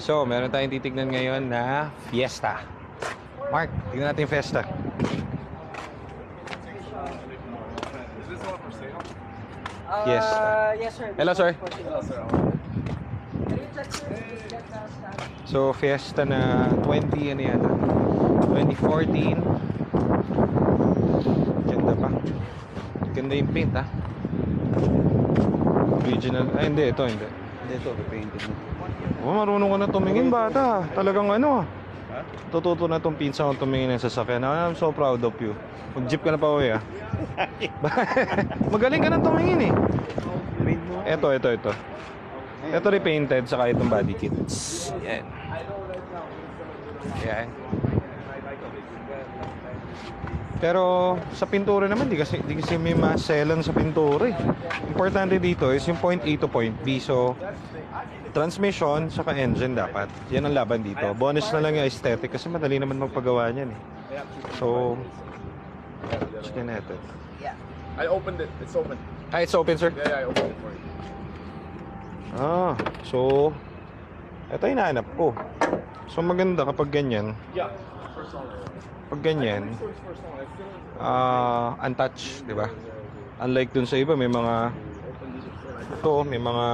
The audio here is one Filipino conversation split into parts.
So, meron tayong titignan ngayon na Fiesta. Mark, tignan natin yung Fiesta. Fiesta. Yes, sir. Hello, sir. Hello, sir. So, Fiesta na 20, ano yan? 2014. Ganda pa. Ganda yung paint, ha? Original. Ay, hindi. Ito, hindi. Hindi ito, repainted na. Oh, marunong ka na tumingin, bata. Talagang ano, tututo na tong pinsa kong tumingin ng sasakyan. I'm so proud of you. Mag-jeep ka na pa, uwi, ah. Magaling ka na tumingin, eh. Paint mo. Ito. Ito repainted, saka itong body kits. Yan. Yan. Pero sa pintura naman, di kasi may maselan sa pintura, eh. Importante dito is yung point A to point B. So, transmission, saka engine dapat. Yan ang laban dito. Bonus na lang yung aesthetic kasi madali naman magpagawa niyan, eh. So, check natin. I opened it. It's open. Ah, it's open, sir? Yeah, I opened it for you. Ah, so ito yung hinahanap ko. So maganda kapag ganyan. Yeah. First one. Pag ganyan, untouched, di ba? Unlike dun sa iba, may mga may mga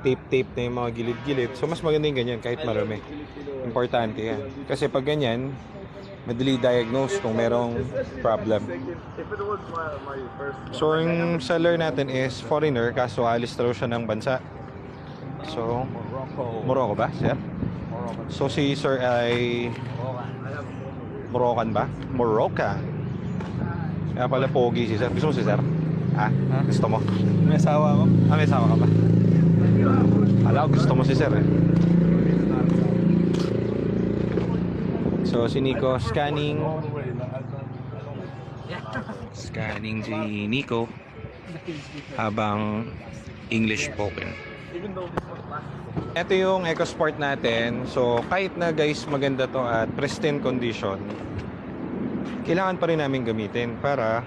tape na yung mga gilid-gilid. So mas maganda yung ganyan kahit marami. Importante yan. Kasi pag ganyan, madali diagnose kung merong problem. If it was my first. So yung seller natin is foreigner, kaso alis raw siya ng bansa. So, Morocco ba, sir? So si sir ay Moroccan ba? Moroccan. Kaya pala pogi si sir. Gusto mo si sir? Ah, gusto mo? May asawa mo? Ah, may asawa ka ba? Ala, gusto mo si sir, eh. So si Nico scanning. Scanning si Nico habang English spoken. Ito yung EcoSport natin. So kahit na guys maganda to at pristine condition, kailangan pa rin namin gamitin para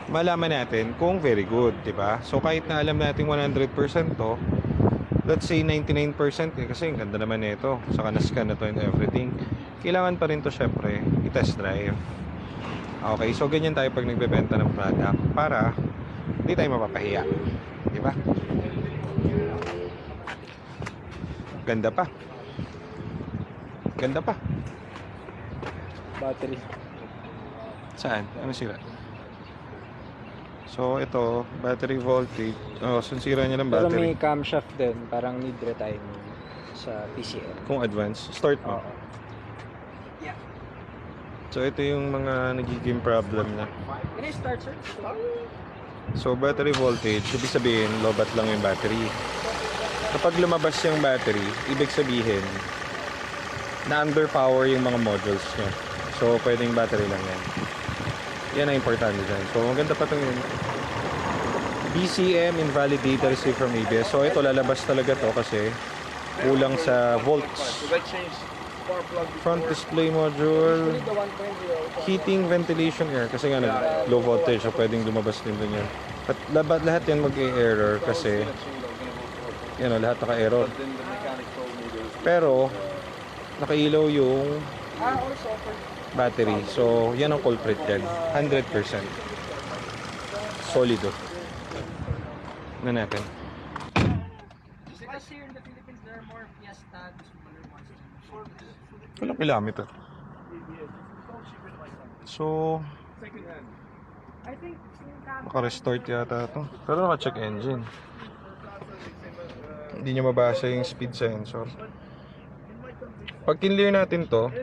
malaman natin kung very good, diba? So kahit na alam natin 100% to, let's say 99%, kasi ang ganda naman nito, saka na-scan na to and everything, kailangan pa rin to syempre i-test drive. Okay, so ganyan tayo pag nagbebenta ng product para hindi tayo mapapahiya, diba? Ganda pa. Battery. Saan? Ano sira? So ito, battery voltage. Oh, sunsira niya ng Pero may battery. camshaft din, parang need retiming sa PCM. Kung advance, start mo. Oo. Yeah. So ito yung mga nagiging problem na. Can I start, sir? So battery voltage, ibig sabihin lobat lang yung battery. Kapag lumabas yung battery, ibig sabihin na underpower yung mga modules nyo. So pwedeng battery lang yan. Yan ang importante dyan. So maganda pa itong yun. BCM invalid data received from ABS. So ito lalabas talaga to kasi kulang sa volts. Should I change spark plug? Front display module, The 1.0. heating, ventilation, air. Kasi nga low voltage, so pwedeng lumabas din dun yan. At lahat yan mag-error kasi yan o, lahat naka-error. Then the mechanic told me there's Pero nakailaw yung Also for battery. So yan ang culprit yan. 100%. Solido. Na natin. because here in the Philippines there are more Fiesta, smaller ones. Walang kilometer. So I think naka-restart yata ito. Pero naka-check engine. Hindi niya mabasa yung speed sensor. Pag kinlear natin to,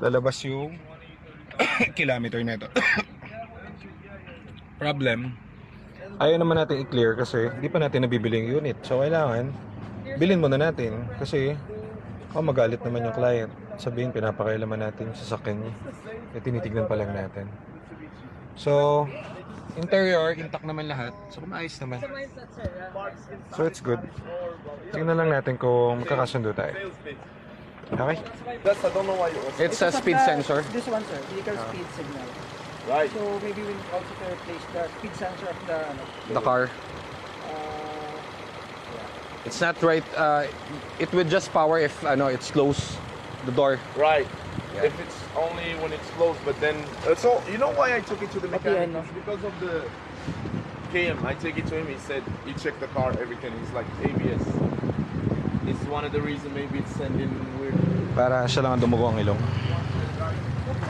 lalabas yung kilometer na ito. Problem, ayaw naman natin i-clear kasi hindi pa natin nabibili yung unit. So kailangan, bilhin muna natin kasi magalit naman yung client. Sabihin, pinapakailaman natin yung sasakyan niya. Tinitignan pa lang natin. So, interior, intact naman lahat. So, maayos naman. So, it's good. Tingnan lang natin kung magkakasundo tayo. Okay? That's I don't know why you also. It's a speed sensor. This one, sir, vehicle speed signal. Right. So maybe we need also to replace the speed sensor of the The car. yeah. It's not right. It would just power if it's close the door. Right. Yeah. If it's only when it's closed, but then so you know why I took it to the mechanic? It's because of the KM. I take it to him. He said he checked the car, everything. He's like ABS. It's one of the reasons maybe it's sending weird. Para siya lang ang dumugo ang ilong.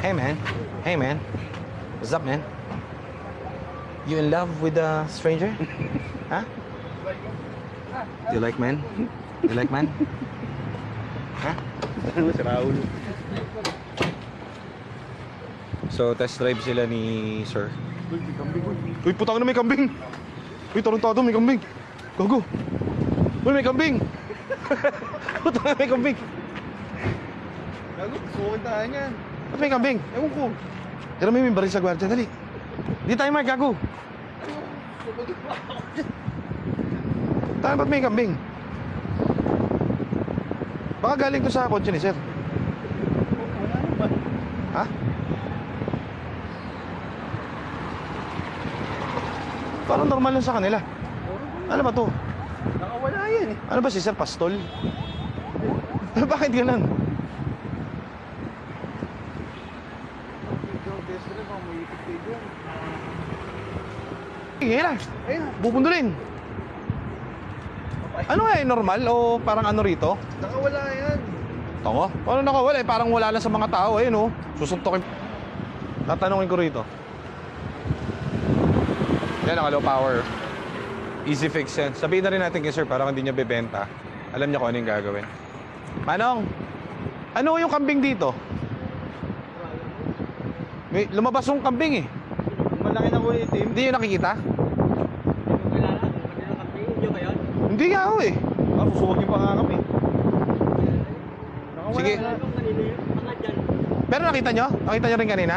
Hey man. Hey man. What's up, man? You in love with a stranger? Huh? Do you like man? You like man? Huh? Ano si Raul? So, test drive sila ni Sir. Uy, may kambing. Uy, putang na may kambing! Uy, tarantado, may kambing! Gogo! Uy, may kambing! Putang na may kambing! Gago, sukin tayo niyan. Ba't may kambing? Ewan ko. Tira mo yung baril sa gwardiya, dali! Di tayo Mark, gago! Tayo, ba't may kambing? Baka galing to sa kotse ni Sir. Ha? Parang normal lang sa kanila. Ano ba to? Nakawala yan eh. Ano ba si Sir Pastol? Bakit ganun? Sige lang. Ayun. Bubundulin. Ano nga normal o parang ano rito? Nakawala yan. Tango? Paano nakawala eh? Parang wala lang sa mga tao. Ayun oh. Susuntokin. Tatanungin ko rito. Yan, naka low power. Easy fix yan. Sabihin na rin natin kay Sir parang hindi niya bebenta. Alam niya kung ano yung gagawin. Manong, ano yung kambing dito? May lumabas yung kambing eh. Malaki na kulay itim. Hindi nyo nakikita? Kilala ko, kanino kami, yun ba yun? Hindi nga ako eh. Ah, susugin pa nga kami. Nakawala Sige. na. Kung kanino yun, mga dyan. Pero nakita nyo? Nakita nyo rin kanina?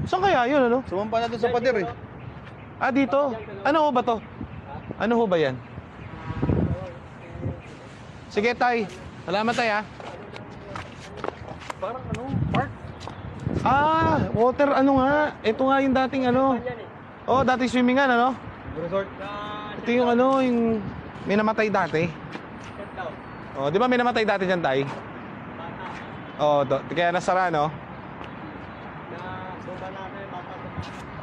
Saan kaya yun ano? Sumampa na doon sa pader eh. Ah, dito. Ano ho ba to? Ano ho ba yan? Sige, Tay. Salamat, Tay, ha? Parang ano, park. Ah, water, ano nga. Ito nga yung dating ano. Oh, dating swimmingan, ano? Resort. Ito yung ano, yung may namatay dati. Oh, di ba may namatay dati dyan, Tay? Oh, kaya nasara, no?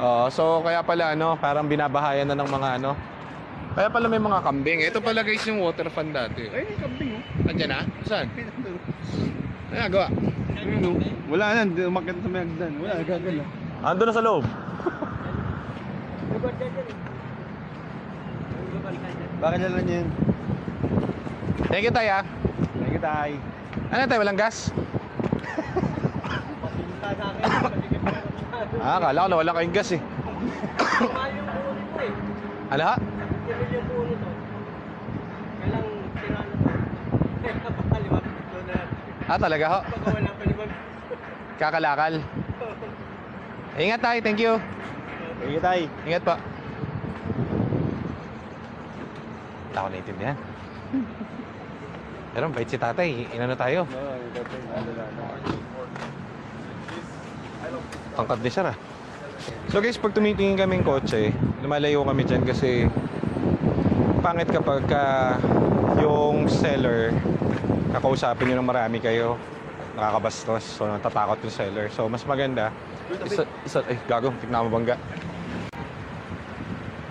Oh, so kaya pala ano, parang binabahayan na ng mga ano. Kaya pala may mga kambing. Ito pala guys yung water fan dati. Ay, may kambing oh. Andiyan na? Saan? Ano nagawa? Ayun oh. Wala na, hindi umakyat sa may hagdan. Wala, gagala. Ando na sa loob. Bakit na lang yan? Thank you, Tay, ha? Thank you, Tay. Ano, Tay? Walang gas? Ah, akala ko na wala kayong gas, eh. Ano, ha? Ah, talaga, ho? Kakalakal. Ingat, Tay. Thank you. Thank you, Tay. Ingat pa. Wala ko naintindihan. Pero bait si tatay. Inano tayo? Tangkad ni Sir, ah. So guys, pag tumitingin kaming kotse, lumalayo kami dyan kasi pangit kapag yung seller kakausapin nyo ng marami kayo, nakakabastos, so natatakot yung seller. So mas maganda ay gago, tignan mo bangga.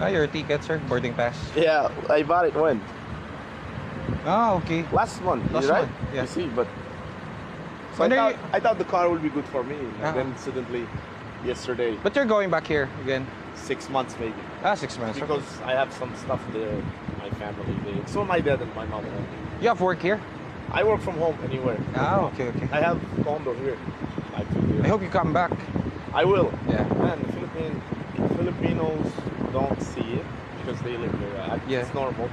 Ah, your ticket, sir, boarding pass. Yeah, I bought it when? Ah, okay. Last month, Last right? month, yeah. You see, but so When are I thought the car would be good for me, and Uh-huh. then suddenly, yesterday, But you're going back here again? 6 months maybe, Ah, 6 months. Okay. because I have some stuff there, my family there. So my dad and my mom. You have work here? I work from home anywhere. Ah, okay, okay. I have condo here. I feel here. I hope you come back. I will. Yeah. Man, Filipinos don't see it because they live there. Yeah. It's normal.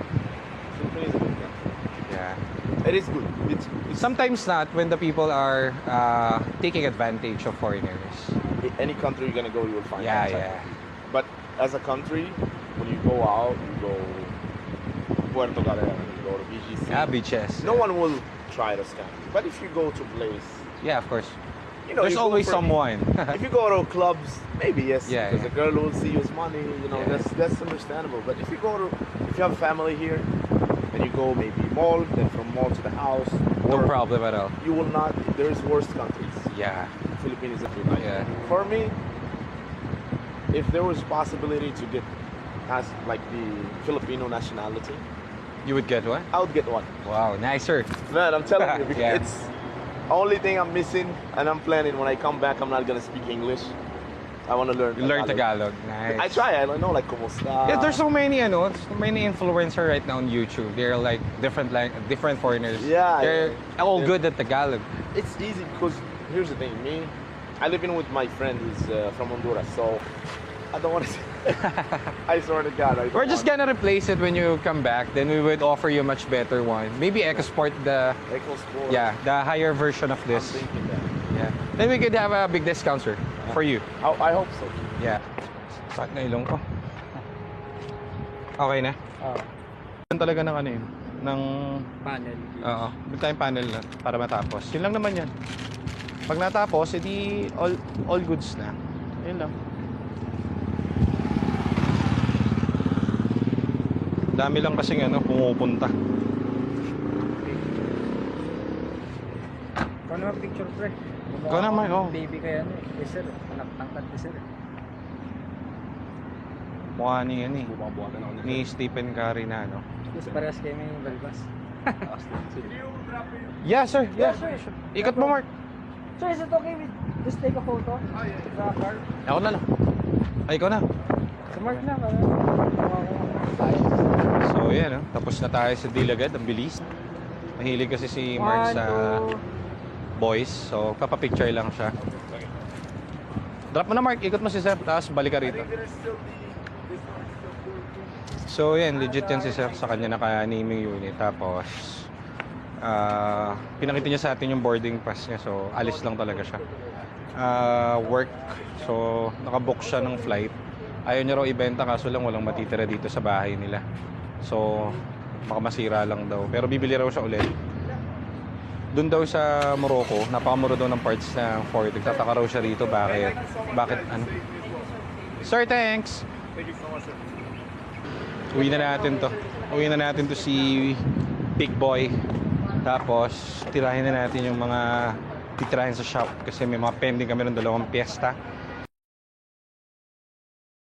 Philippines is good. Yeah. It is good. It's Sometimes not when the people are taking advantage of foreigners. any country you're gonna go, you will find. Yeah, that type yeah. of people. But as a country, when you go out, you go Puerto Galera, you go to BGC. Ah, beaches. No one will try to scam you. But if you go to place, Yeah, of course. you know, There's you go always for- someone. If you go to clubs, maybe yes, Yeah, because yeah. the girl will see you as money. You know, Yeah. that's understandable. But if you have family here, and you go maybe mall, then from mall to the house. No Or problem at all. you will not. There's worse countries. Yeah. Philippines is a bit. Yeah. For me, if there was possibility to get as like the Filipino nationality, You would get one? I would get one. Wow, nicer. Man, I'm telling you, because Yeah. it's only thing I'm missing, and I'm planning when I come back, I'm not gonna speak English. I want to learn. You learn Tagalog. Nice. I try. I don't know, like kumusta. Yeah, there's so many influencers right now on YouTube. They're like different foreigners. Yeah, They're all yeah. good at Tagalog. It's easy because here's the thing. I live in with my friend who's from Honduras, so I don't want to. I swear to God, I don't We're just want gonna replace it when you come back. Then we would offer you a much better one. Maybe EcoSport, the EcoSport. the higher version of I'm this. thinking that. Yeah. Then we could have a big discount, sir, for you. I hope so. Yeah. Sakit na ilong ko. Okay na? Oo. Yan talaga ng ano yun? Ng... Panel. Oo. Big time panel na para matapos. Yun lang naman yan. Pag natapos, edi all goods na. Yun lang. Dami lang kasing pumupunta. Ikaw naman picture, pre. Ikaw naman, oh. Baby kaya sir. Anak tangkad ni sir. Mukha ni Bumabuhagan ako ni Stephen Curry na Yes, parehas kayo may balbas. Yeah, sir. Yeah. sir. Ikot mo, Mark. Sir, is it okay with just take a photo? Sa car? Ako na lang. Ay, ikaw na. Sa Mark na, para makuha ko tayo. So, yan. Tapos na tayo sa deal agad. Ang bilis. Mahilig kasi si Mark sa boys. So, papapicture lang siya. Drop mo na, Mark. Ikot mo si Sir. Tapos balik ka rito. So, yan. Legit yan si Sir sa kanya naka-naming unit. Tapos, pinakita niya sa atin yung boarding pass niya. So, alis lang talaga siya. Work. So, nakabook siya ng flight. Ayaw niya raw ibenta kaso lang walang matitira dito sa bahay nila. So, baka masira lang daw. Pero bibili raw siya ulit. Doon daw sa Morocco, napakamura daw ng parts ng Ford. Nagtataka raw siya rito. Bakit ano? Sir, thanks! Thank you so much, sir. Uwi na natin to si Big Boy. Tapos, tirahin na natin yung mga titirahin sa shop. Kasi may mga pending kami ng 2 piyesta.